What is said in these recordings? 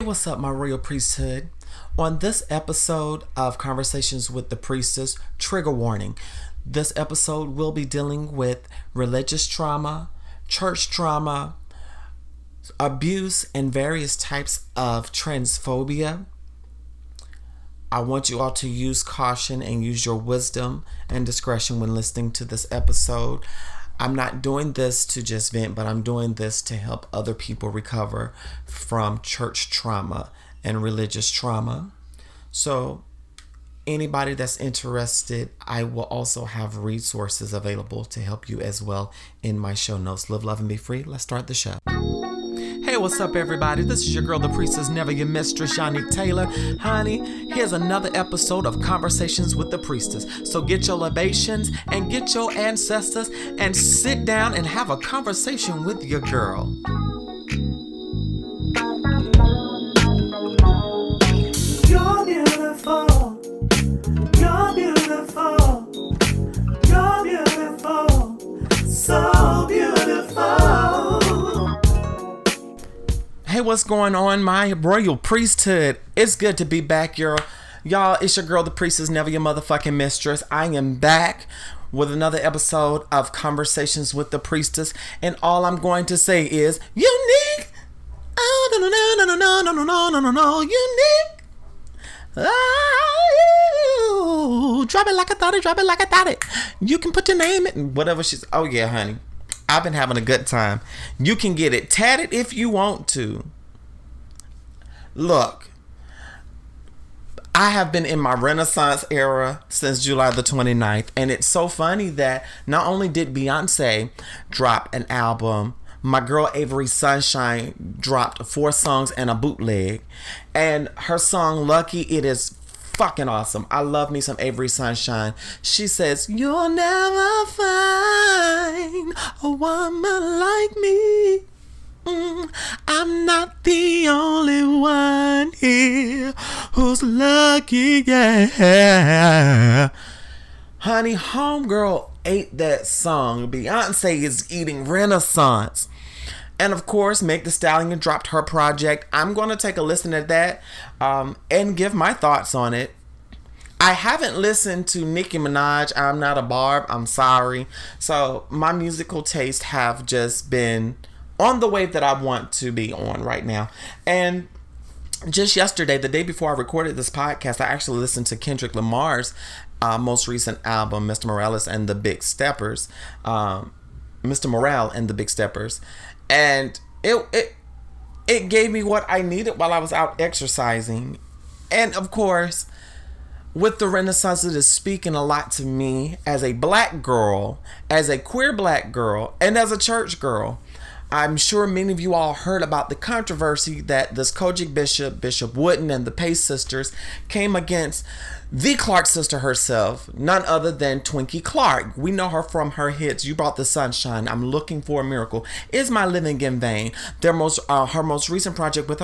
what's up, my royal priesthood? On this episode of Conversations with the Priestess, trigger warning. This episode will be dealing with religious trauma, church trauma, abuse, and various types of transphobia. I want you all to use caution and use your wisdom and discretion when listening to this episode. I'm not doing this to just vent, but I'm doing this to help other people recover from church trauma and religious trauma. So anybody that's interested, I will also have resources available to help you as well in my show notes. Live, love, and be free. Let's start the show. Hey, what's up, everybody? This is your girl, the priestess, never your mistress, Yannick Taylor. Honey, here's another episode of Conversations with the Priestess. So get your libations and get your ancestors and sit down and have a conversation with your girl. You're beautiful. You're beautiful. You're beautiful. So beautiful. Hey, what's going on, my royal priesthood? It's good to be back, y'all. It's your girl, the priestess, never your motherfucking mistress. I am back with another episode of Conversations with the Priestess, and all I'm going to say is unique. Oh, no, unique. Oh, drop it like I thought it, drop it like I thought it. You can put your name in whatever she's. Oh yeah, honey. I've been having a good time. You can get it tatted if you want to. Look, I have been in my Renaissance era since July the 29th. And it's so funny that not only did Beyonce drop an album, my girl Avery Sunshine dropped 4 songs and a bootleg. And her song Lucky, it is fucking awesome. I love me some Avery Sunshine. She says, "You'll never find a woman like me. I'm not the only one here who's lucky, yeah." Honey, homegirl ate that song. Beyonce is eating Renaissance. And of course, Meg Thee Stallion dropped her project. I'm going to take a listen at that and give my thoughts on it. I haven't listened to Nicki Minaj. I'm not a barb. I'm sorry. So my musical tastes have just been on the wave that I want to be on right now. And just yesterday, the day before I recorded this podcast, I actually listened to Kendrick Lamar's most recent album, Mr. Morales and the Big Steppers. Mr. Morale and the Big Steppers. And it gave me what I needed while I was out exercising. And of course, with the Renaissance, it is speaking a lot to me as a black girl, as a queer black girl, and as a church girl. I'm sure many of you all heard about the controversy that this Kojic Bishop, Bishop Wooden, and the Pace sisters came against the Clark sister herself, none other than Twinkie Clark. We know her from her hits, "You Brought the Sunshine," "I'm Looking for a Miracle," "Is My Living in Vain?" Her most recent project with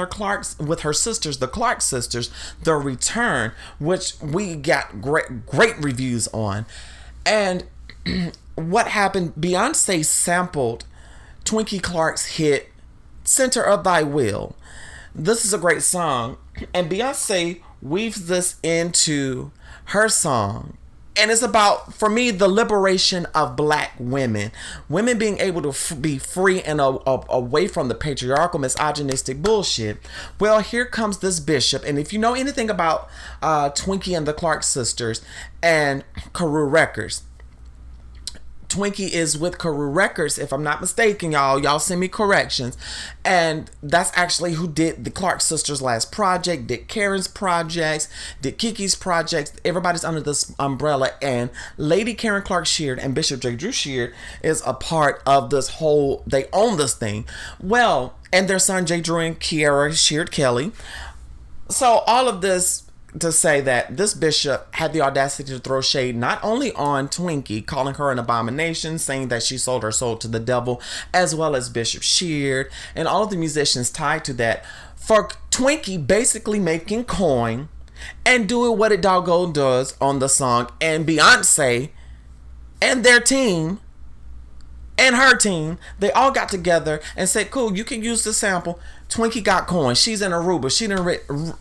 her sisters, the Clark sisters, "The Return," which we got great reviews on. And what happened? Beyonce sampled Twinkie Clark's hit "Center of Thy Will." This is a great song, and Beyonce weaves this into her song, and it's about, for me, the liberation of black women being able to be free and away from the patriarchal, misogynistic bullshit. Well, here comes this bishop, and if you know anything about Twinkie and the Clark sisters and Carew Records, Twinkie is with Carew Records, if I'm not mistaken, y'all send me corrections. And that's actually who did the Clark sisters' last project, did Karen's projects, did Kiki's projects. Everybody's under this umbrella, and Lady Karen Clark Sheard and Bishop J. Drew Sheard is a part of this whole, they own this thing. Well, and their son J. Drew and Kiara Sheard Kelly. So all of this to say that this bishop had the audacity to throw shade not only on Twinkie, calling her an abomination, saying that she sold her soul to the devil, as well as Bishop Sheard and all of the musicians tied to that, for Twinkie basically making coin and doing what it doggone does on the song. And Beyonce and their team and her team, they all got together and said, cool, you can use the sample. Twinkie got coin. She's in Aruba.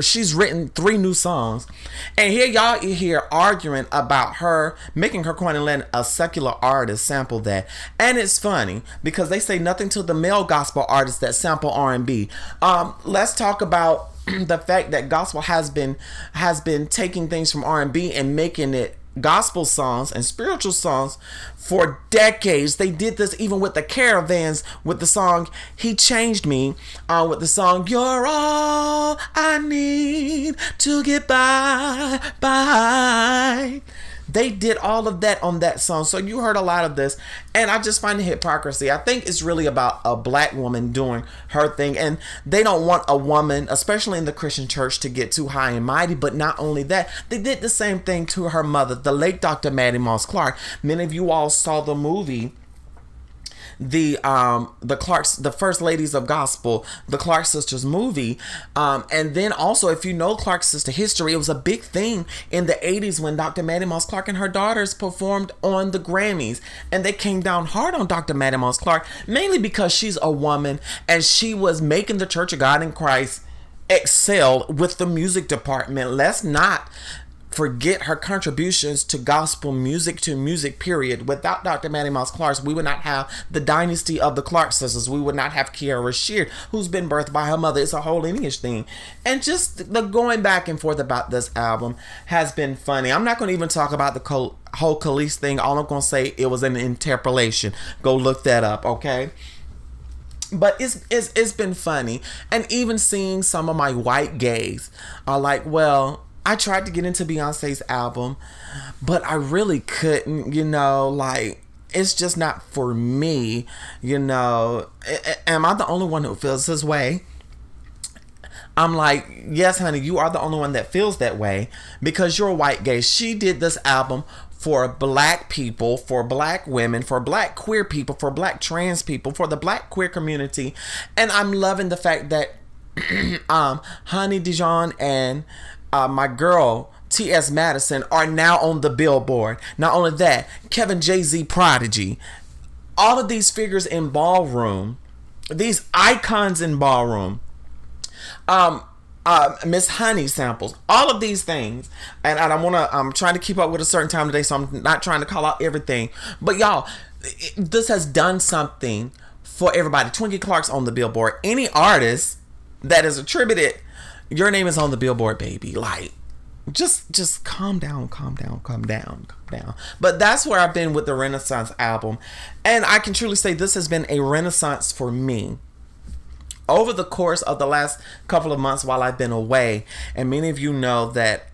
She's written 3 new songs. And here y'all here arguing about her making her coin and letting a secular artist sample that. And it's funny because they say nothing to the male gospel artists that sample R&B. Let's talk about the fact that gospel has been taking things from R&B and making it gospel songs and spiritual songs for decades. They did this even with the Caravans, with the song He Changed Me, with the song You're All I Need to Get by. They did all of that on that song. So you heard a lot of this. And I just find the hypocrisy. I think it's really about a black woman doing her thing. And they don't want a woman, especially in the Christian church, to get too high and mighty. But not only that, they did the same thing to her mother, the late Dr. Maddie Moss Clark. Many of you all saw the movie, the Clarks, the First Ladies of Gospel, the Clark Sisters movie. And then also, if you know Clark Sister history, it was a big thing in the 80s when Dr. Maddie Moss Clark and her daughters performed on the Grammys. And they came down hard on Dr. Maddie Moss Clark, mainly because she's a woman and she was making the Church of God in Christ excel with the music department. Let's not forget her contributions to gospel music, to music, period. Without Dr. Maddie Moss Clark, we would not have the dynasty of the Clark sisters. We would not have Kiara Sheard, who's been birthed by her mother. It's a whole lineage thing. And just the going back and forth about this album has been funny. I'm not going to even talk about the whole Khalees thing. All I'm going to say, it was an interpolation. Go look that up, okay? But it's been funny. And even seeing some of my white gays are like, well, I tried to get into Beyonce's album, but I really couldn't, like, it's just not for me, Am I the only one who feels this way? I'm like, yes, honey, you are the only one that feels that way because you're white gay. She did this album for black people, for black women, for black queer people, for black trans people, for the black queer community. And I'm loving the fact that Honey Dijon and my girl T.S. Madison are now on the Billboard. Not only that, Kevin Jay-Z Prodigy, all of these figures in ballroom, these icons in ballroom, Miss Honey samples, all of these things, and I'm trying to keep up with a certain time today, so I'm not trying to call out everything, but y'all, this has done something for everybody. Twinkie Clark's on the Billboard. Any artist that is attributed, your name is on the Billboard, baby. Like, just calm down. But that's where I've been with the Renaissance album. And I can truly say this has been a renaissance for me. Over the course of the last couple of months while I've been away, and many of you know that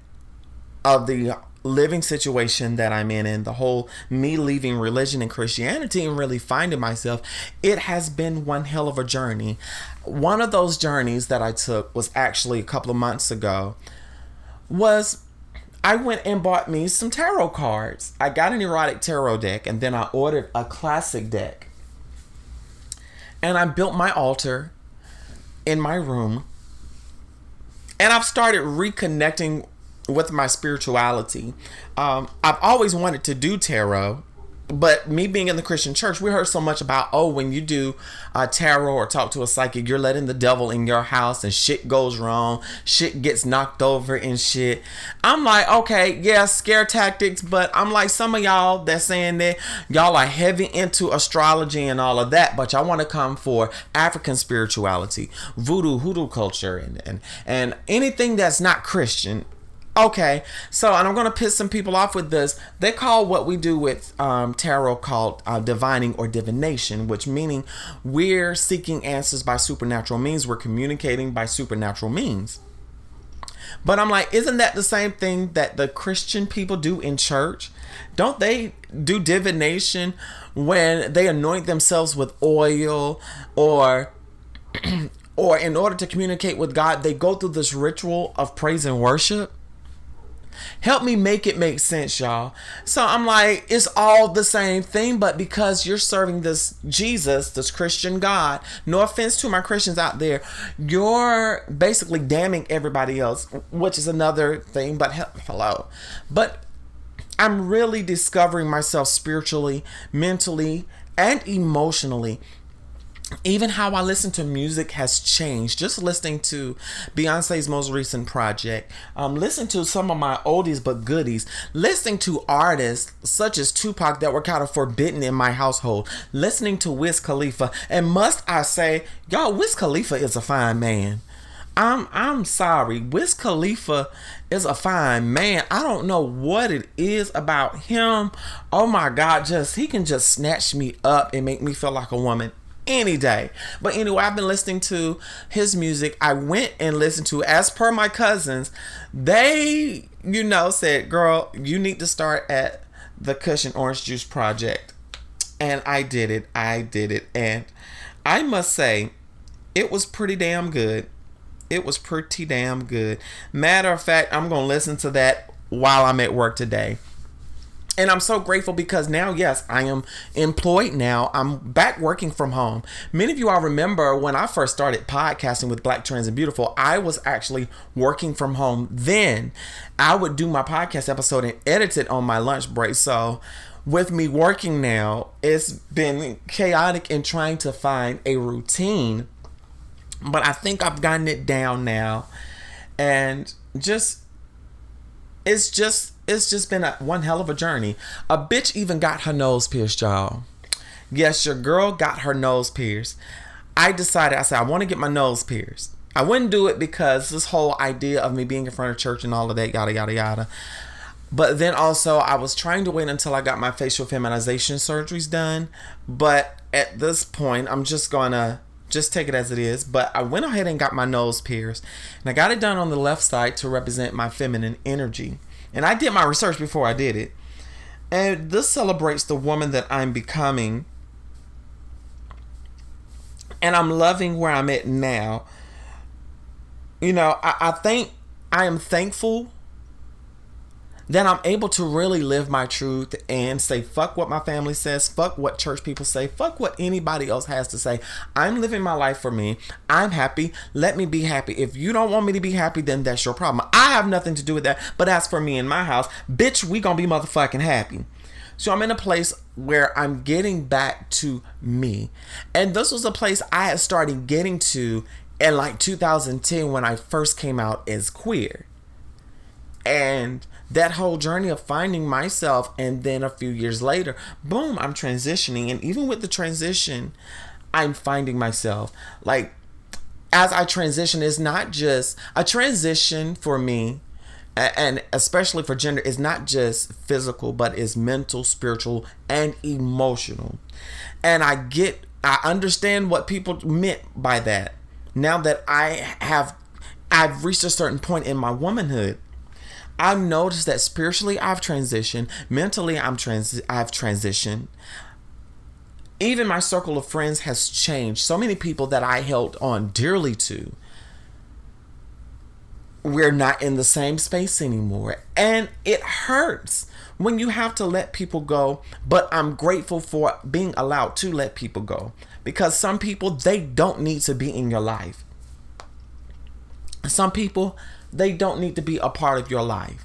of the living situation that I'm in and the whole me leaving religion and Christianity and really finding myself, it has been one hell of a journey. One of those journeys that I took was actually a couple of months ago. I went and bought me some tarot cards. I got an erotic tarot deck and then I ordered a classic deck. And I built my altar in my room. And I've started reconnecting with my spirituality. I've always wanted to do tarot, but me being in the Christian church, we heard so much about, when you do tarot or talk to a psychic, you're letting the devil in your house and shit goes wrong, shit gets knocked over and shit. I'm like, okay, yeah, scare tactics, but I'm like, some of y'all that's saying that y'all are heavy into astrology and all of that, but y'all want to come for African spirituality, voodoo, hoodoo culture, and anything that's not Christian. Okay, so, and I'm going to piss some people off with this. They call what we do with tarot called divining or divination, which meaning we're seeking answers by supernatural means. We're communicating by supernatural means. But I'm like, isn't that the same thing that the Christian people do in church? Don't they do divination when they anoint themselves with oil or in order to communicate with God, they go through this ritual of praise and worship? Help me make it make sense, y'all. So I'm like, it's all the same thing, but because you're serving this Jesus, this Christian God, no offense to my Christians out there, you're basically damning everybody else, which is another thing, but hello. But I'm really discovering myself spiritually, mentally, and emotionally. even how I listen to music has changed. Just listening to Beyonce's most recent project, listening to some of my oldies but goodies, listening to artists such as Tupac that were kind of forbidden in my household, listening to Wiz Khalifa, and must I say, y'all, Wiz Khalifa is a fine man. I'm sorry, Wiz Khalifa is a fine man. I don't know what it is about him. Oh my God, he can just snatch me up and make me feel like a woman any day. But anyway, I've been listening to his music. I went and listened to, as per my cousins, they, said, girl, you need to start at the Cushion Orange Juice Project. And I did it. And I must say, it was pretty damn good. Matter of fact, I'm going to listen to that while I'm at work today. And I'm so grateful because now, yes, I am employed now. I'm back working from home. Many of you all remember when I first started podcasting with Black Trans and Beautiful, I was actually working from home. Then I would do my podcast episode and edit it on my lunch break. So with me working now, it's been chaotic in trying to find a routine. But I think I've gotten it down now. And it's just been one hell of a journey. A bitch even got her nose pierced, y'all. Yes, your girl got her nose pierced. I said, I want to get my nose pierced. I wouldn't do it because this whole idea of me being in front of church and all of that, yada, yada, yada. But then also, I was trying to wait until I got my facial feminization surgeries done. But at this point, I'm just going to take it as it is. But I went ahead and got my nose pierced. And I got it done on the left side to represent my feminine energy. And I did my research before I did it. And this celebrates the woman that I'm becoming. And I'm loving where I'm at now. I am thankful that I'm able to really live my truth and say, fuck what my family says, fuck what church people say, fuck what anybody else has to say. I'm living my life for me. I'm happy. Let me be happy. If you don't want me to be happy, then that's your problem. I have nothing to do with that. But as for me and my house, bitch, we gonna be motherfucking happy. So I'm in a place where I'm getting back to me. And this was a place I had started getting to in like 2010 when I first came out as queer. And that whole journey of finding myself, and then a few years later, boom, I'm transitioning. And even with the transition, I'm finding myself. Like, as I transition, it's not just a transition for me, and especially for gender, is not just physical, but is mental, spiritual, and emotional. And I understand what people meant by that. Now that I've reached a certain point in my womanhood, I've noticed that spiritually I've transitioned, mentally I've transitioned. Even my circle of friends has changed. So many people that I held on dearly to, we're not in the same space anymore. And it hurts when you have to let people go, but I'm grateful for being allowed to let people go. Because some people, they don't need to be in your life. Some people, they don't need to be a part of your life.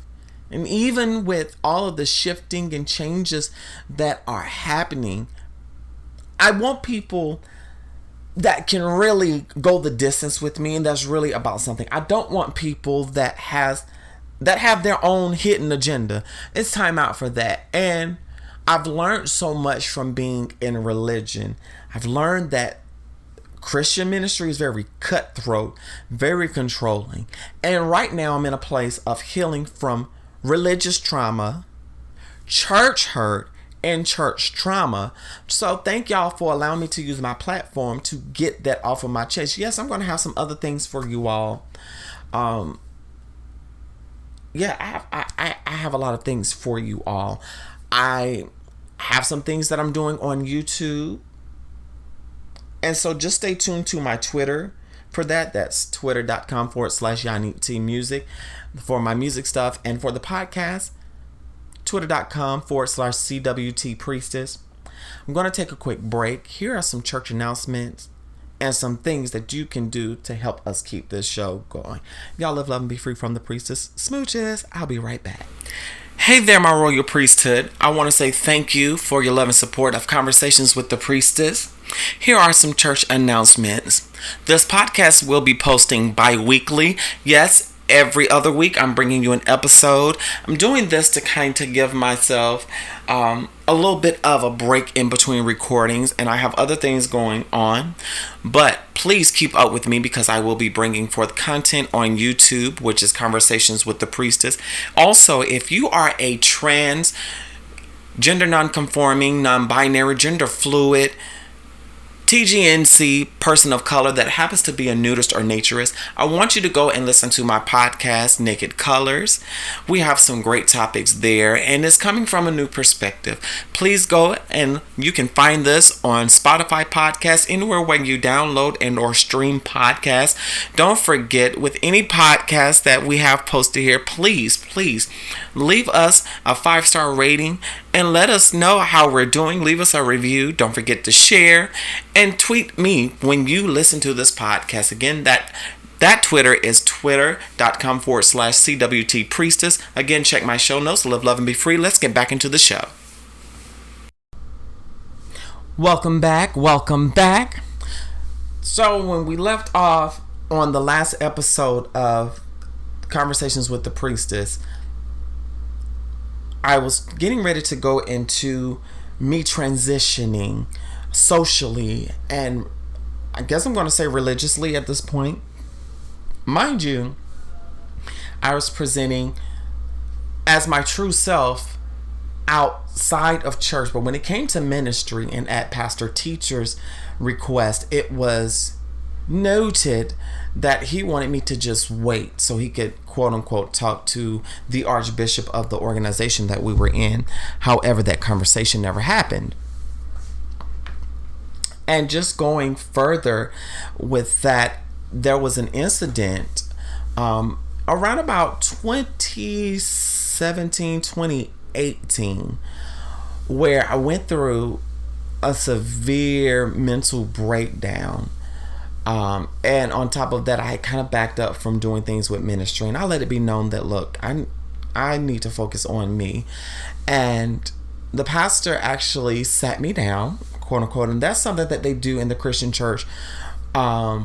And even with all of the shifting and changes that are happening, I want people that can really go the distance with me, and that's really about something. I don't want people that have their own hidden agenda. It's time out for that. And I've learned so much from being in religion. I've learned that Christian ministry is very cutthroat, very controlling. And right now I'm in a place of healing from religious trauma, church hurt, and church trauma. So thank y'all for allowing me to use my platform to get that off of my chest. Yes, I'm going to have some other things for you all. I have a lot of things for you all. I have some things that I'm doing on YouTube. And so just stay tuned to my Twitter for that. That's twitter.com/Yannick T Music for my music stuff. And for the podcast, twitter.com/CWT Priestess. I'm going to take a quick break. Here are some church announcements and some things that you can do to help us keep this show going. Y'all live, love, and be free from the Priestess. Smooches. I'll be right back. Hey there, my royal priesthood. I want to say thank you for your love and support of Conversations with the Priestess. Here are some church announcements. This podcast will be posting bi-weekly. Yes, every other week I'm bringing you an episode. I'm doing this to kind of give myself a little bit of a break in between recordings, and I have other things going on. But please keep up with me because I will be bringing forth content on YouTube, which is Conversations with the Priestess. Also, if you are a trans, gender non-conforming, non-binary, gender fluid, TGNC person of color that happens to be a nudist or naturist, I want you to go and listen to my podcast, Naked Colors. We have some great topics there, and it's coming from a new perspective. Please go, and you can find this on Spotify podcasts, anywhere where you download and or stream podcasts. Don't forget, with any podcast that we have posted here, please leave us a 5-star rating and let us know how we're doing. Leave us a review. Don't forget to share and tweet me when you listen to this podcast. Again, that Twitter is twitter.com/CWT Priestess. Again, check my show notes. Live, love, and be free. Let's get back into the show. Welcome back. So when we left off on the last episode of Conversations with the Priestess, I was getting ready to go into me transitioning socially, and I guess I'm going to say religiously at this point. Mind you, I was presenting as my true self outside of church, but when it came to ministry and at pastor teacher's request, it was noted that he wanted me to just wait so he could quote unquote talk to the archbishop of the organization that we were in. However, that conversation never happened. And just going further with that, there was an incident around about 2017, 2018, where I went through a severe mental breakdown. And on top of that, I had kind of backed up from doing things with ministry, and I let it be known that, look, I need to focus on me. And the pastor actually sat me down, quote unquote, and that's something that they do in the Christian church. A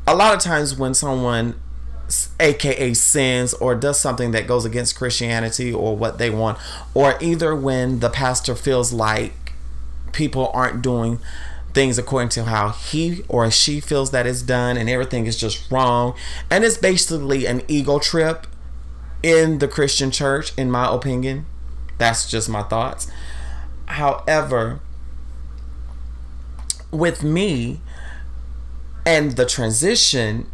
lot of times when someone aka sins or does something that goes against Christianity or what they want, or either when the pastor feels like people aren't doing things according to how he or she feels that it's done and everything is just wrong, and it's basically an ego trip in the Christian church, in my opinion. That's just my thoughts. However, with me and the transition,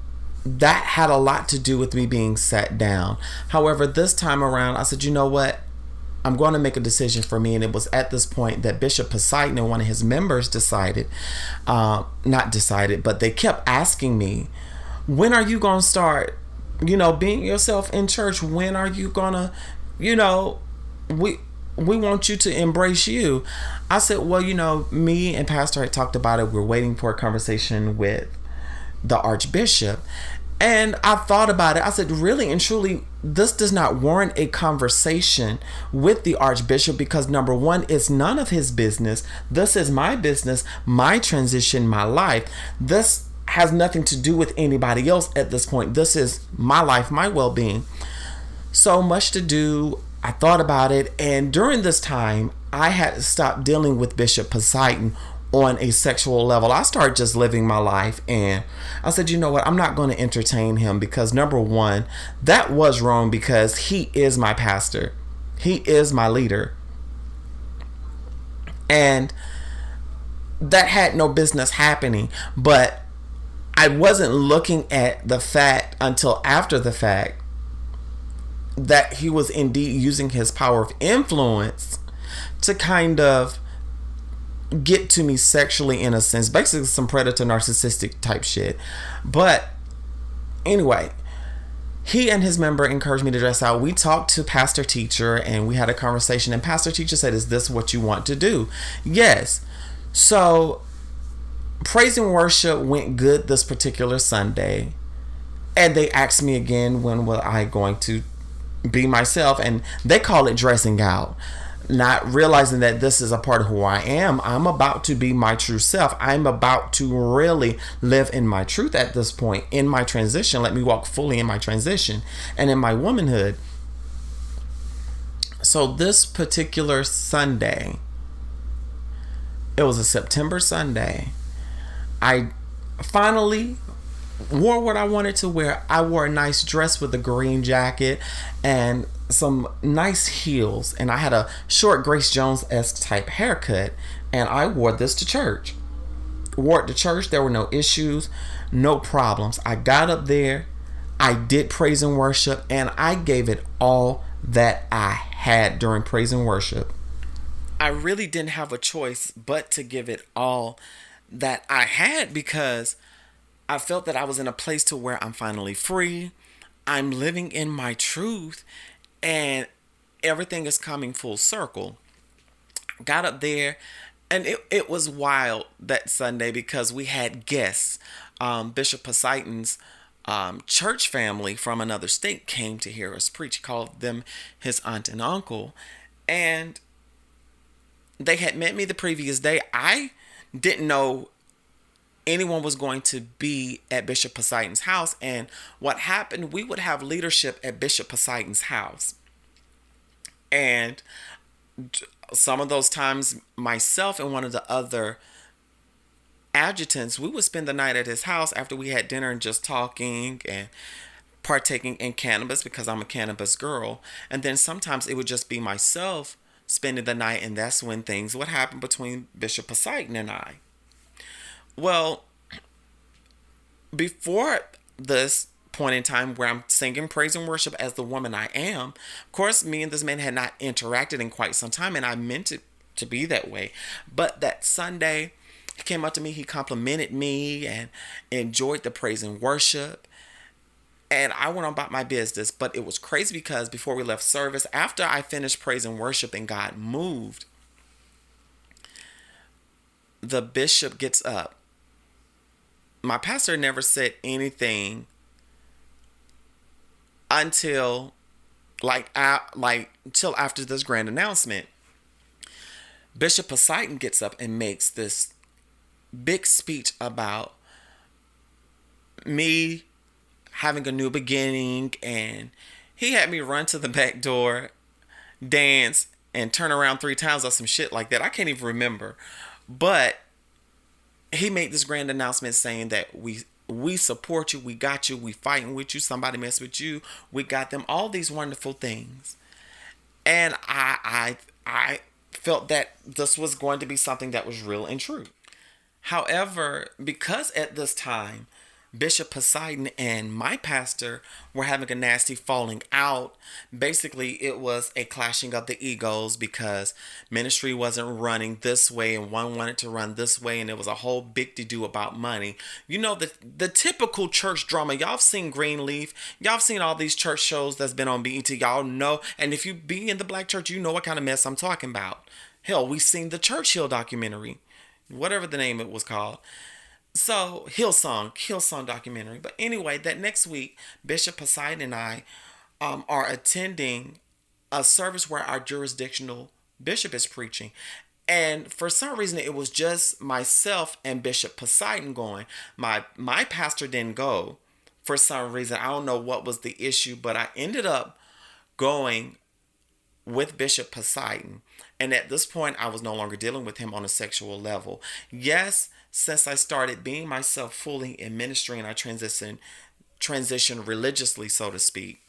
that had a lot to do with me being sat down. However, this time around, I said, you know what? I'm going to make a decision for me. And it was at this point that Bishop Poseidon and one of his members decided, not decided, but they kept asking me, when are you going to start, being yourself in church? When are you going to, we want you to embrace you. I said, well, me and Pastor had talked about it. We're waiting for a conversation with the Archbishop. And I thought about it. I said, really and truly, this does not warrant a conversation with the Archbishop because, number one, it's none of his business. This is my business, my transition, my life. This has nothing to do with anybody else at this point. This is my life, my well-being. So much to do. I thought about it. And during this time, I had to stop dealing with Bishop Poseidon on a sexual level. I started just living my life, and I said, you know what, I'm not going to entertain him because, number one, that was wrong because he is my pastor. He is my leader. And that had no business happening. But I wasn't looking at the fact until after the fact that he was indeed using his power of influence to kind of get to me sexually, in a sense, basically some predator narcissistic type shit. But anyway, he and his member encouraged me to dress out. We talked to pastor teacher and we had a conversation, and pastor teacher said, is this what you want to do? Yes. So praise and worship went good this particular Sunday, and they asked me again, when was I going to be myself? And they call it dressing out. not realizing that this is a part of who I am. I'm about to be my true self. I'm about to really live in my truth at this point in my transition. Let me walk fully in my transition and in my womanhood. So this particular Sunday, it was a September Sunday, I finally wore what I wanted to wear. I wore a nice dress with a green jacket and some nice heels, and I had a short Grace Jones-esque type haircut, and I wore this to church. Wore it to church. There were no issues, no problems. I got up there, I did praise and worship, and I gave it all that I had during praise and worship. I really didn't have a choice but to give it all that I had, because I felt that I was in a place to where I'm finally free. I'm living in my truth, and everything is coming full circle. Got up there, and it was wild that Sunday because we had guests. Bishop Poseidon's church family from another state came to hear us preach. He called them his aunt and uncle, and they had met me the previous day. I didn't know anyone was going to be at Bishop Poseidon's house. And what happened, we would have leadership at Bishop Poseidon's house. And some of those times, myself and one of the other adjutants, we would spend the night at his house after we had dinner and just talking and partaking in cannabis, because I'm a cannabis girl. And then sometimes it would just be myself spending the night, and that's when things would happen between Bishop Poseidon and I. Well, before this point in time where I'm singing praise and worship as the woman I am, of course, me and this man had not interacted in quite some time, and I meant it to be that way. But that Sunday, he came up to me, he complimented me and enjoyed the praise and worship. And I went on about my business. But it was crazy because before we left service, after I finished praise and worship and God moved, the bishop gets up. My pastor never said anything until until after this grand announcement. Bishop Poseidon gets up and makes this big speech about me having a new beginning, and he had me run to the back door, dance, and turn around 3 times or some shit like that. I can't even remember. But he made this grand announcement saying that we support you, we got you, we fighting with you, somebody mess with you, we got them, all these wonderful things. And I felt that this was going to be something that was real and true. However, because at this time, Bishop Poseidon and my pastor were having a nasty falling out. Basically, it was a clashing of the egos because ministry wasn't running this way and one wanted to run this way, and it was a whole big to-do about money. You know, the typical church drama. Y'all seen Greenleaf. Y'all seen all these church shows that's been on BET. Y'all know, and if you be in the black church, you know what kind of mess I'm talking about. Hell, we seen the Churchill documentary, whatever the name it was called. So, Hillsong documentary. But anyway, that next week, Bishop Poseidon and I are attending a service where our jurisdictional bishop is preaching. And for some reason, it was just myself and Bishop Poseidon going. My pastor didn't go for some reason. I don't know what was the issue, but I ended up going with Bishop Poseidon. And at this point, I was no longer dealing with him on a sexual level. Yes, since I started being myself fully in ministry and I transitioned religiously, so to speak,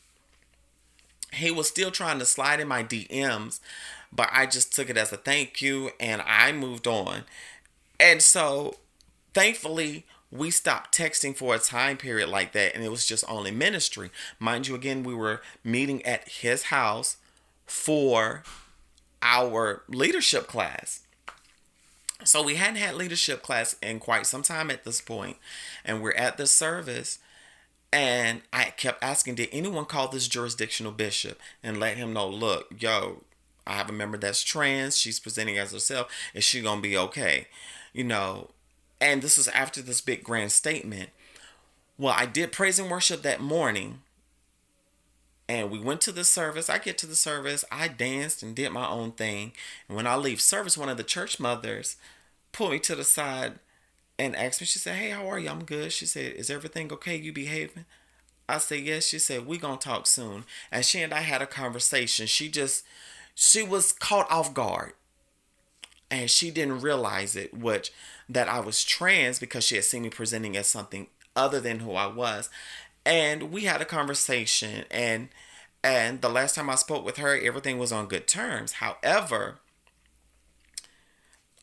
he was still trying to slide in my DMs, but I just took it as a thank you and I moved on. And so, thankfully, we stopped texting for a time period like that, and it was just only ministry. Mind you, again, we were meeting at his house for our leadership class. So we hadn't had leadership class in quite some time at this point, and we're at this service, and I kept asking, did anyone call this jurisdictional bishop and let him know, look, yo, I have a member that's trans, she's presenting as herself, is she gonna be okay? You know, and this was after this big grand statement. Well, I did praise and worship that morning, And we went to the service. I get to the service. I danced and did my own thing. And when I leave service, one of the church mothers pulled me to the side and asked me, she said, "Hey, how are you?" "I'm good." She said, "Is everything okay? You behaving?" I said, "Yes." She said, "We gonna talk soon." And she and I had a conversation. She was caught off guard. And she didn't realize it, that I was trans, because she had seen me presenting as something other than who I was. And we had a conversation, and the last time I spoke with her, everything was on good terms. However,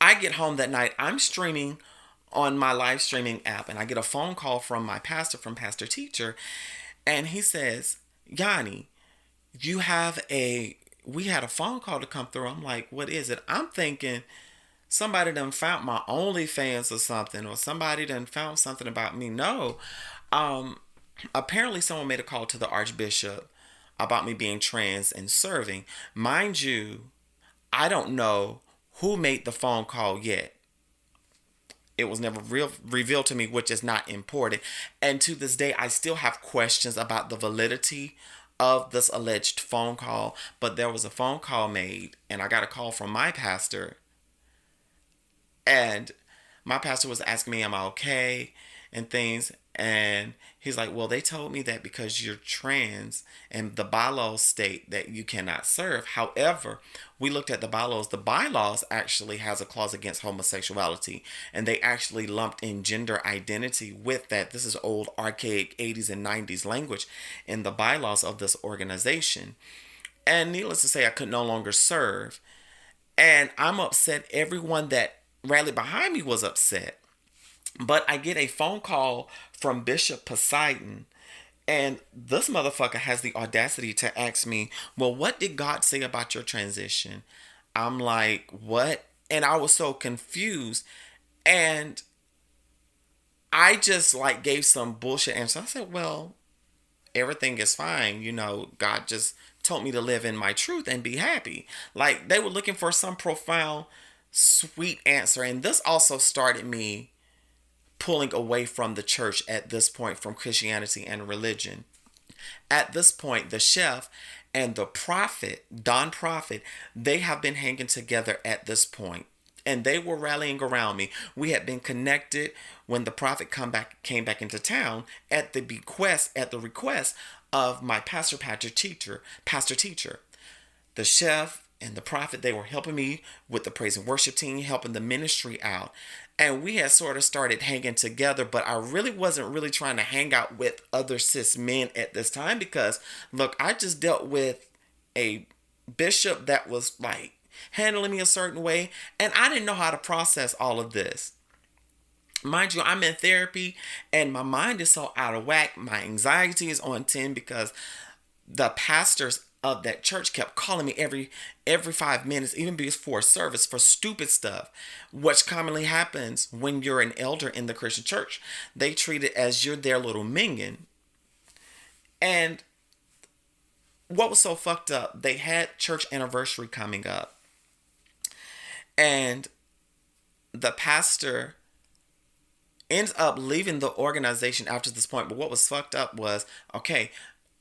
I get home that night, I'm streaming on my live streaming app, and I get a phone call from my pastor, from Pastor Teacher, and he says, "Yanni, we had a phone call to come through." I'm like, "What is it?" I'm thinking somebody done found my OnlyFans or something, or somebody done found something about me. No. Apparently someone made a call to the Archbishop about me being trans and serving. Mind you, I don't know who made the phone call yet. It was never revealed to me, which is not important. And to this day, I still have questions about the validity of this alleged phone call. But there was a phone call made, and I got a call from my pastor. And my pastor was asking me, am I okay? And things. And he's like, "Well, they told me that because you're trans and the bylaws state that you cannot serve." However, we looked at the bylaws. The bylaws actually has a clause against homosexuality, and they actually lumped in gender identity with that. This is old, archaic 80s and 90s language in the bylaws of this organization. And needless to say, I could no longer serve. And I'm upset. Everyone that rallied behind me was upset. But I get a phone call from Bishop Poseidon, and this motherfucker has the audacity to ask me, "Well, what did God say about your transition?" I'm like, "What?" And I was so confused. And I just gave some bullshit answer. I said, "Well, everything is fine. God just told me to live in my truth and be happy." They were looking for some profound, sweet answer. And this also started me pulling away from the church at this point, from Christianity and religion. At this point, the chef and the prophet, Don Prophet, they have been hanging together at this point. And they were rallying around me. We had been connected when the prophet came back into town at the request of my pastor teacher. The chef and the prophet, they were helping me with the praise and worship team, helping the ministry out. And we had sort of started hanging together, but I really wasn't really trying to hang out with other cis men at this time, because, look, I just dealt with a bishop that was handling me a certain way, and I didn't know how to process all of this. Mind you, I'm in therapy, and my mind is so out of whack. My anxiety is on 10 because the pastors of that church kept calling me every 5 minutes, even before service, for stupid stuff, which commonly happens when you're an elder in the Christian church. They treat it as you're their little minion. And what was so fucked up, they had church anniversary coming up, and the pastor ends up leaving the organization after this point. But what was fucked up was, okay,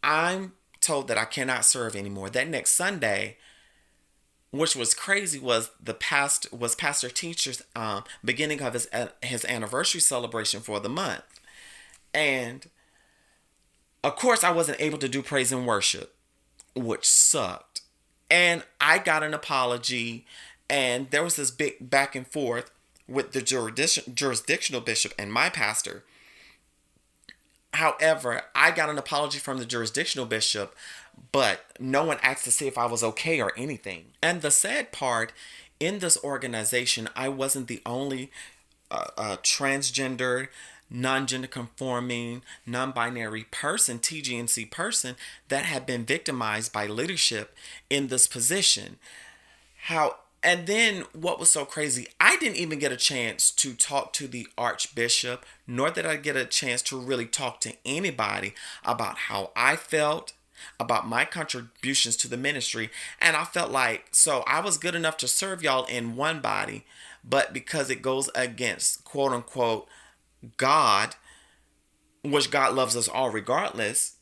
I'm told that I cannot serve anymore. That next Sunday, which was crazy, was Pastor Teacher's beginning of his anniversary celebration for the month. And of course, I wasn't able to do praise and worship, which sucked. And I got an apology, and there was this big back and forth with the jurisdictional bishop and my pastor. However, I got an apology from the jurisdictional bishop, but no one asked to see if I was okay or anything. And the sad part, in this organization, I wasn't the only transgender, non-gender conforming, non-binary person, TGNC person, that had been victimized by leadership in this position. And then what was so crazy, I didn't even get a chance to talk to the Archbishop, nor did I get a chance to really talk to anybody about how I felt, about my contributions to the ministry. And I felt so I was good enough to serve y'all in one body, but because it goes against, quote unquote, God, which God loves us all regardless,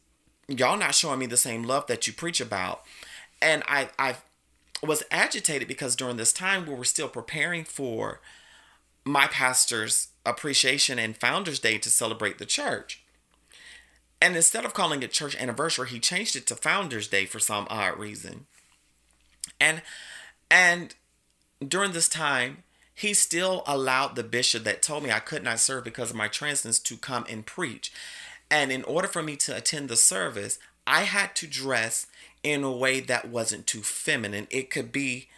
y'all not showing me the same love that you preach about. And I was agitated because during this time we were still preparing for my pastor's appreciation and Founders Day to celebrate the church. And instead of calling it church anniversary, he changed it to Founders Day for some odd reason. And during this time, he still allowed the bishop that told me I could not serve because of my transness to come and preach. And in order for me to attend the service, I had to dress in a way that wasn't too feminine. It could be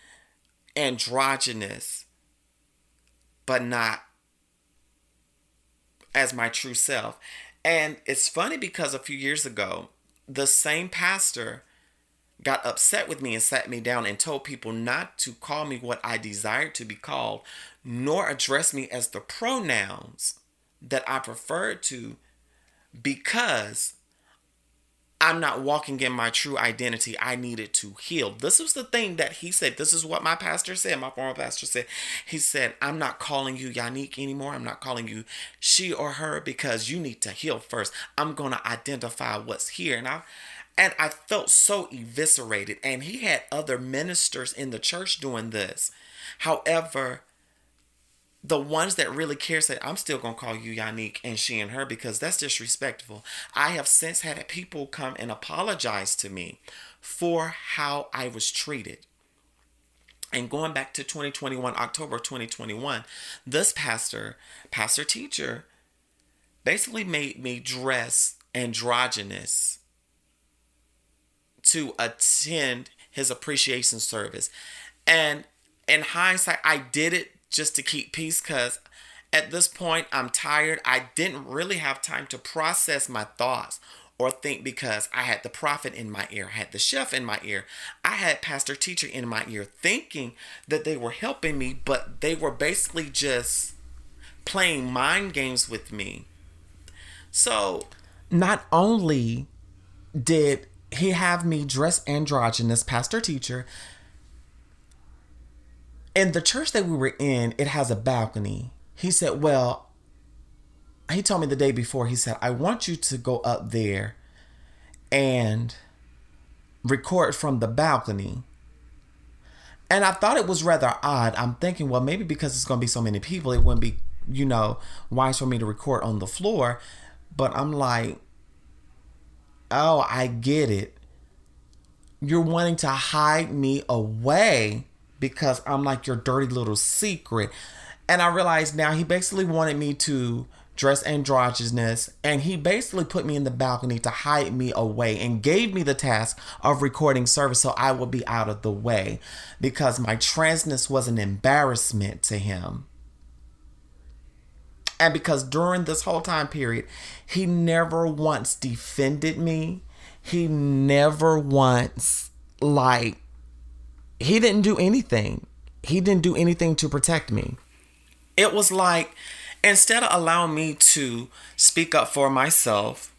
androgynous, but not as my true self. And it's funny because a few years ago, the same pastor got upset with me and sat me down and told people not to call me what I desired to be called, nor address me as the pronouns that I preferred to, because I'm not walking in my true identity. I needed to heal. This was the thing that he said. This is what my pastor said. My former pastor said. He said, I'm not calling you Yannick anymore. I'm not calling you she or her, because you need to heal first. I'm going to identify what's here. And I felt so eviscerated. And he had other ministers in the church doing this. However, the ones that really care said, I'm still going to call you Yannick and she and her, because that's disrespectful. I have since had people come and apologize to me for how I was treated. And going back to 2021, October 2021, this pastor teacher, basically made me dress androgynous to attend his appreciation service. And in hindsight, I did it just to keep peace, because at this point I'm tired. I didn't really have time to process my thoughts or think, because I had the prophet in my ear, I had the chef in my ear, I had pastor teacher in my ear, thinking that they were helping me, but they were basically just playing mind games with me. So not only did he have me dress androgynous, pastor teacher, in the church that we were in, it has a balcony. He said, well, he told me the day before, he said, I want you to go up there and record from the balcony. And I thought it was rather odd. I'm thinking, well, maybe because it's going to be so many people, it wouldn't be, wise for me to record on the floor. But I'm like, oh, I get it. You're wanting to hide me away because I'm like your dirty little secret. And I realized now he basically wanted me to dress androgynous, and he basically put me in the balcony to hide me away and gave me the task of recording service so I would be out of the way, because my transness was an embarrassment to him. And because during this whole time period, he never once defended me. He never once, he didn't do anything. He didn't do anything to protect me. It was like, instead of allowing me to speak up for myself,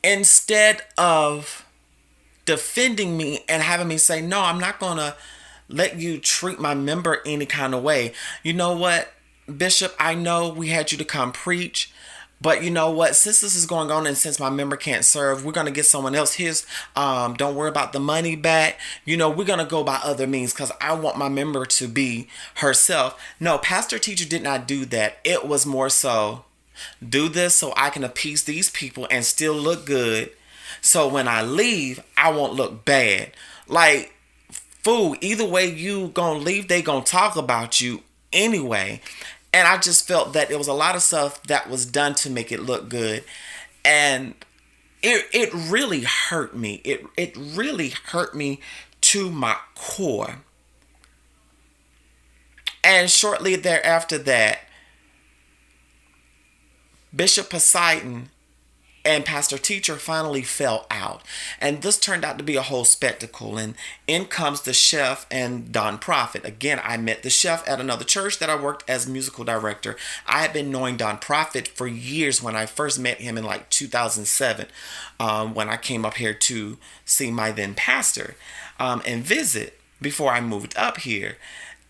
instead of defending me and having me say, no, I'm not going to let you treat my member any kind of way. You know what, Bishop, I know we had you to come preach, but you know what? Since this is going on and since my member can't serve, we're going to get someone else. Don't worry about the money back. We're going to go by other means, because I want my member to be herself. No, pastor teacher did not do that. It was more so, do this so I can appease these people and still look good. So when I leave, I won't look bad. Like, fool, either way you going to leave, they going to talk about you anyway. And I just felt that it was a lot of stuff that was done to make it look good. And it really hurt me. It really hurt me to my core. And shortly thereafter that, Bishop Poseidon and pastor teacher finally fell out. And this turned out to be a whole spectacle. And in comes the chef and Don Prophet. Again, I met the chef at another church that I worked as musical director. I had been knowing Don Prophet for years when I first met him in 2007, when I came up here to see my then pastor and visit before I moved up here.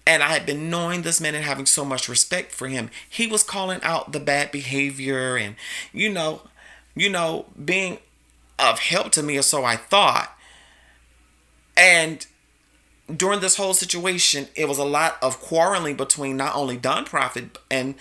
And I had been knowing this man and having so much respect for him. He was calling out the bad behavior and, being of help to me, or so I thought. And during this whole situation, it was a lot of quarreling between not only Don Prophet and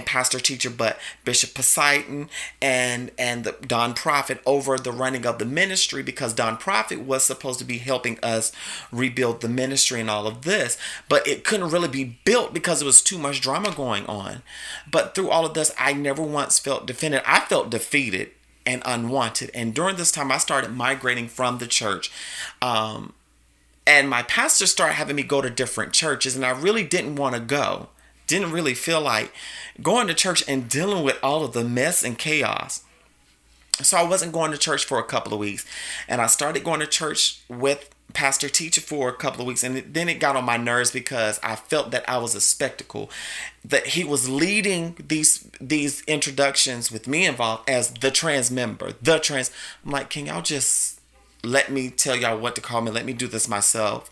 pastor teacher, but Bishop Poseidon and the Don Prophet over the running of the ministry, because Don Prophet was supposed to be helping us rebuild the ministry and all of this, but it couldn't really be built because it was too much drama going on. But through all of this, I never once felt defeated. I felt defeated and unwanted. And during this time, I started migrating from the church. And my pastor started having me go to different churches, and I really didn't want to go. Didn't really feel like going to church and dealing with all of the mess and chaos. So I wasn't going to church for a couple of weeks. And I started going to church with pastor teacher for a couple of weeks. And then it got on my nerves because I felt that I was a spectacle. That he was leading these introductions with me involved as the trans member. I'm like, can y'all just let me tell y'all what to call me? Let me do this myself.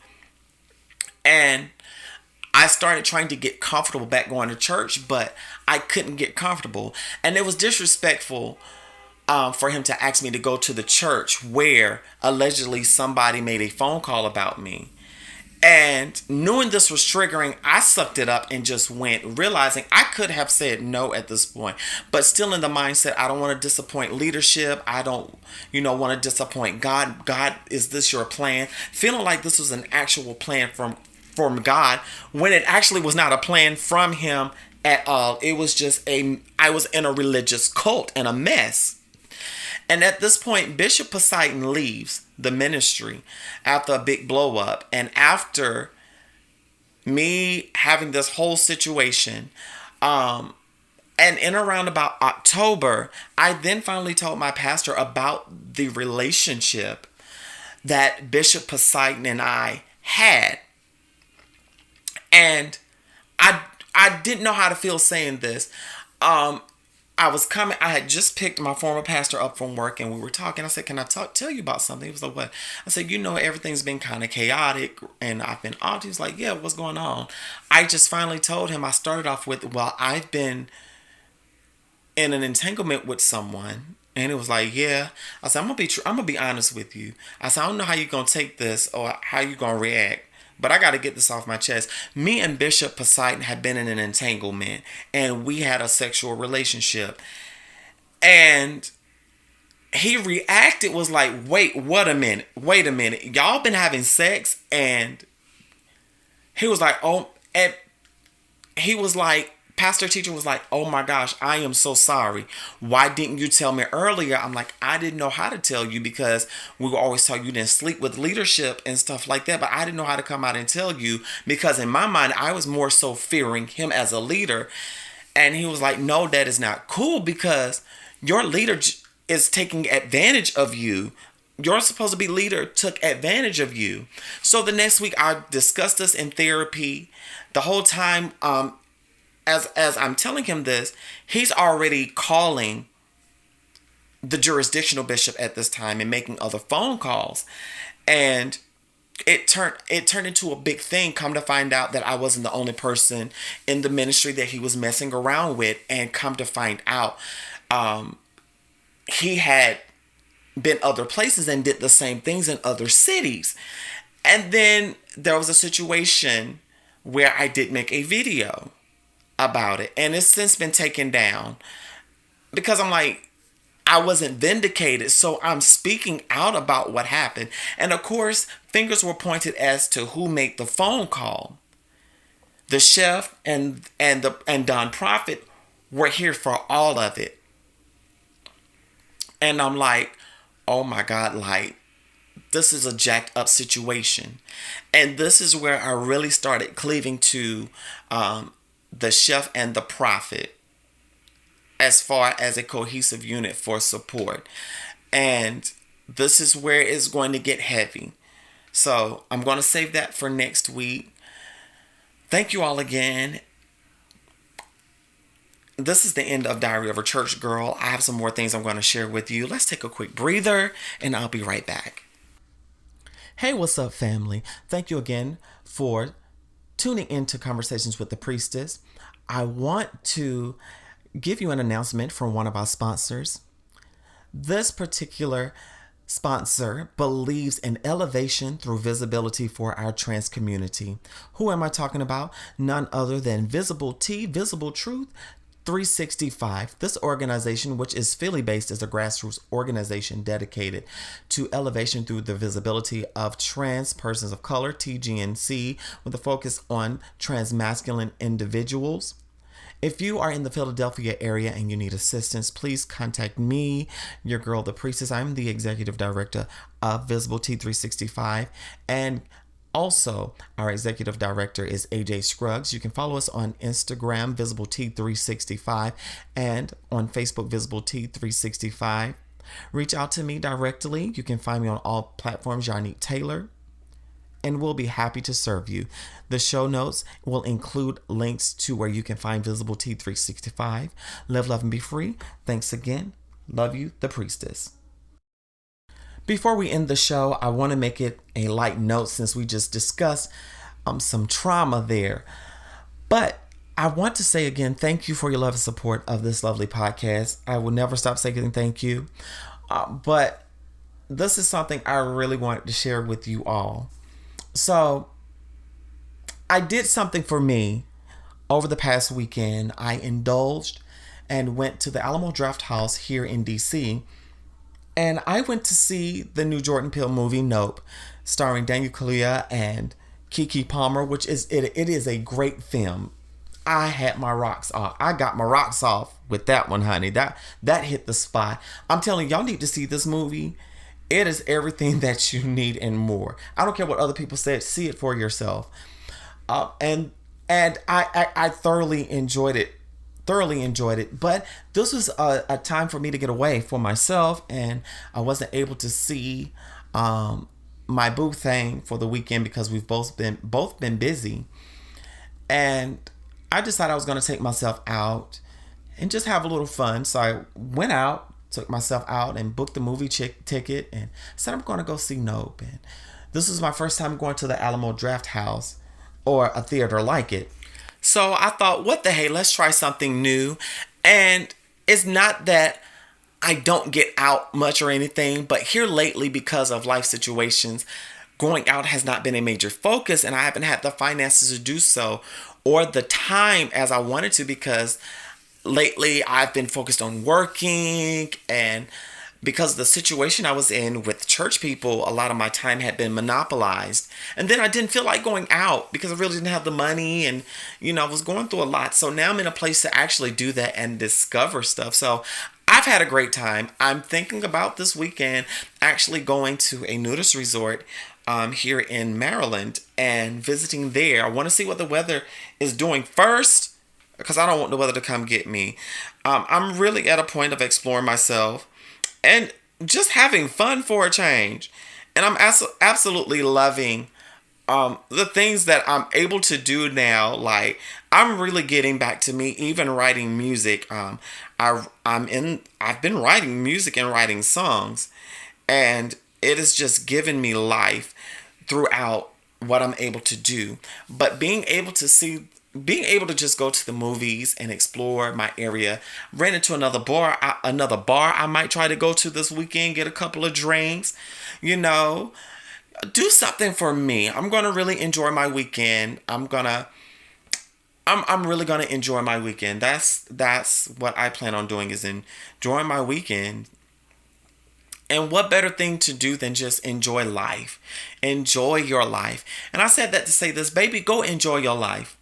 And I started trying to get comfortable back going to church, but I couldn't get comfortable. And it was disrespectful for him to ask me to go to the church where allegedly somebody made a phone call about me. And knowing this was triggering, I sucked it up and just went, realizing I could have said no at this point, but still in the mindset, I don't want to disappoint leadership. I don't, want to disappoint God. God, is this your plan? Feeling like this was an actual plan from God, when it actually was not a plan from him at all. It was just I was in a religious cult and a mess. And at this point, Bishop Poseidon leaves the ministry after a big blow up. And after me having this whole situation, and in around about October, I then finally told my pastor about the relationship that Bishop Poseidon and I had. And I didn't know how to feel saying this. I had just picked my former pastor up from work, and we were talking. I said, can I tell you about something? He was like, what? I said, everything's been kind of chaotic and I've been off. He was like, yeah, what's going on? I just finally told him. I started off with, well, I've been in an entanglement with someone. And it was like, yeah. I said, I'm going to be honest with you. I said, I don't know how you're going to take this or how you're going to react, but I got to get this off my chest. Me and Bishop Poseidon had been in an entanglement, and we had a sexual relationship. And he reacted, was like, wait a minute. Y'all been having sex? And he was like, pastor teacher was like, oh my gosh, I am so sorry. Why didn't you tell me earlier? I'm like, I didn't know how to tell you because we were always told you didn't sleep with leadership and stuff like that. But I didn't know how to come out and tell you because in my mind, I was more so fearing him as a leader. And he was like, no, that is not cool because your leader is taking advantage of you. You're supposed to be leader, took advantage of you. So the next week I discussed this in therapy. The whole time, as I'm telling him this, he's already calling the jurisdictional bishop at this time and making other phone calls. And it turned into a big thing. Come to find out that I wasn't the only person in the ministry that he was messing around with. And come to find out, he had been other places and did the same things in other cities. And then there was a situation where I did make a video about it, and it's since been taken down because I'm like, I wasn't vindicated, so I'm speaking out about what happened. And of course, fingers were pointed as to who made the phone call. The chef and Don Prophet were here for all of it. And I'm like, oh my God, like, this is a jacked up situation. And this is where I really started cleaving to the chef and the prophet as far as a cohesive unit for support. And this is where it's going to get heavy. So I'm going to save that for next week. Thank you all again. This is the end of Diary of a Church Girl. I have some more things I'm going to share with you. Let's take a quick breather and I'll be right back. Hey, what's up, family? Thank you again for tuning into Conversations with the Priestess. I want to give you an announcement from one of our sponsors. This particular sponsor believes in elevation through visibility for our trans community. Who am I talking about? None other than Visble T, Visible Truth 365. This organization, which is Philly-based, is a grassroots organization dedicated to elevation through the visibility of trans persons of color, TGNC, with a focus on transmasculine individuals. If you are in the Philadelphia area and you need assistance, please contact me, your girl, the Priestess. I'm the executive director of Visble T 365. And also, our executive director is AJ Scruggs. You can follow us on Instagram, Visble T 365, and on Facebook, Visble T 365. Reach out to me directly. You can find me on all platforms, Yannick Taylor, and we'll be happy to serve you. The show notes will include links to where you can find Visble T 365. Live, love, and be free. Thanks again. Love you, the Priestess. Before we end the show, I want to make it a light note since we just discussed some trauma there. But I want to say again, thank you for your love and support of this lovely podcast. I will never stop saying thank you. But this is something I really wanted to share with you all. So I did something for me over the past weekend. I indulged and went to the Alamo Drafthouse here in DC, and I went to see the new Jordan Peele movie Nope, starring Daniel Kaluuya and Keke Palmer, which is it is a great film. I had my rocks off. I got my rocks off with that one, honey. That hit the spot. I'm telling y'all need to see this movie. It is everything that you need and more. I don't care what other people said. See it for yourself. And I thoroughly enjoyed it. But this was a time for me to get away for myself, and I wasn't able to see my boo thing for the weekend because we've both been busy. And I decided I was going to take myself out and just have a little fun. So I went out, took myself out and booked the movie ticket and said I'm going to go see Nope. And this was my first time going to the Alamo Drafthouse or a theater like it. So I thought, what the hey, let's try something new. And it's not that I don't get out much or anything, but here lately, because of life situations, going out has not been a major focus, and I haven't had the finances to do so or the time as I wanted to, because lately I've been focused on working, and because of the situation I was in with church people, a lot of my time had been monopolized. And then I didn't feel like going out because I really didn't have the money, and I was going through a lot. So now I'm in a place to actually do that and discover stuff. So I've had a great time. I'm thinking about this weekend actually going to a nudist resort here in Maryland and visiting there. I want to see what the weather is doing first, because I don't want the weather to come get me. I'm really at a point of exploring myself and just having fun for a change. And I'm absolutely loving the things that I'm able to do now. Like, I'm really getting back to me, even writing music. I've been writing music and writing songs, and it has just given me life throughout what I'm able to do. But being able to just go to the movies and explore my area, ran into another bar I might try to go to this weekend, get a couple of drinks, do something for me. I'm going to really enjoy my weekend. I'm really going to enjoy my weekend. That's what I plan on doing, is enjoying my weekend. And what better thing to do than just enjoy life? Enjoy your life. And I said that to say this, baby, go enjoy your life.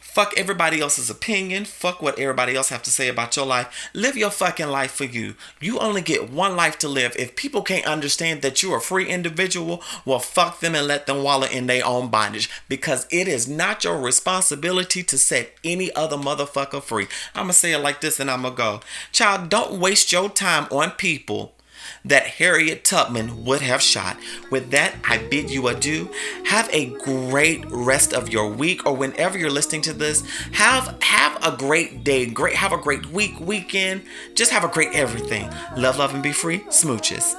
Fuck everybody else's opinion. Fuck what everybody else have to say about your life. Live your fucking life for you. You only get one life to live. If people can't understand that you're a free individual, well, fuck them and let them wallow in their own bondage. Because it is not your responsibility to set any other motherfucker free. I'm going to say it like this and I'm going to go. Child, don't waste your time on people that Harriet Tubman would have shot. With that, I bid you adieu. Have a great rest of your week, or whenever you're listening to this. Have a great day. Have a great weekend. Just have a great everything. Love, and be free. Smooches.